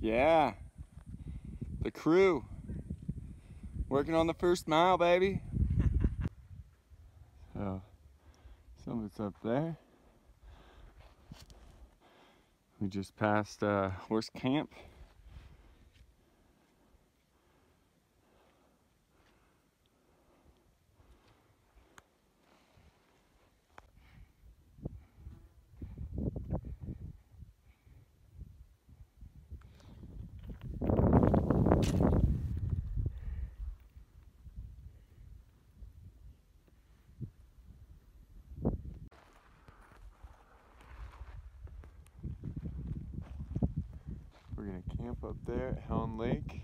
Yeah, the crew working on the first mile, baby. So some of it's up there. We just passed horse camp. We're gonna camp up there at Helm Lake,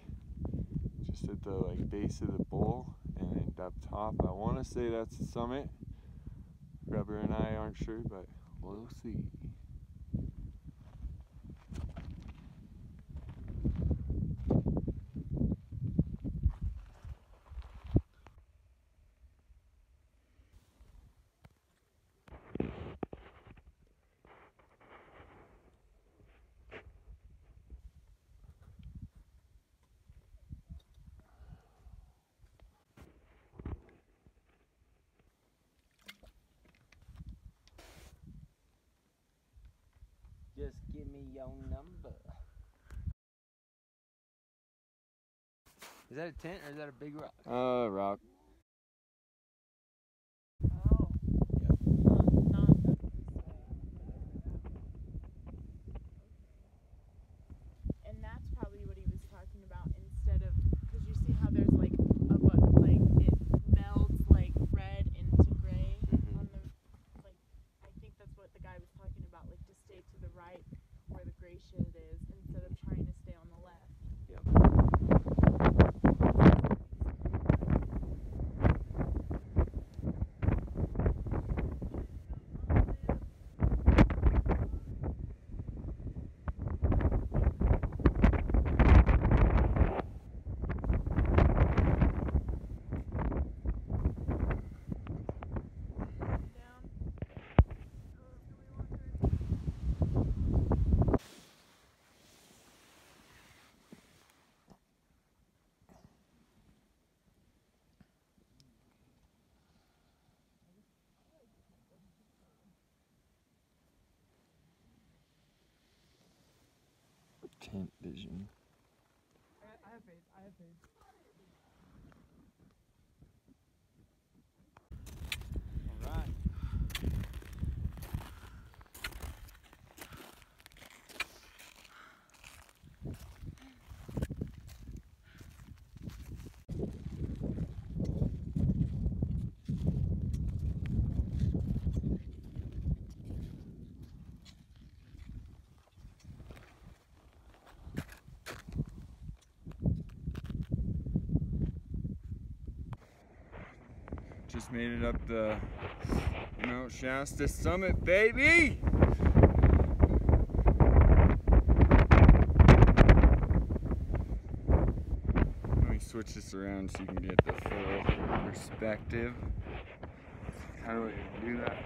just at the base of the bowl, and up top. I want to say that's the summit. Rubber and I aren't sure, but we'll see. Just give me your number. Is that a tent or is that a big rock? Rock. Oh. Yep. Not and that's probably what he was talking about, instead of, because you see how there's like a it melds like red into gray on the, I think that's what the guy was talking about, like to stay to the right where the gray shit is instead of trying to stay on the left. Yep. Tent vision. I have faith. I have faith. All right. Just made it up the Mount Shasta summit, baby! Let me switch this around so you can get the full perspective. How do I do that?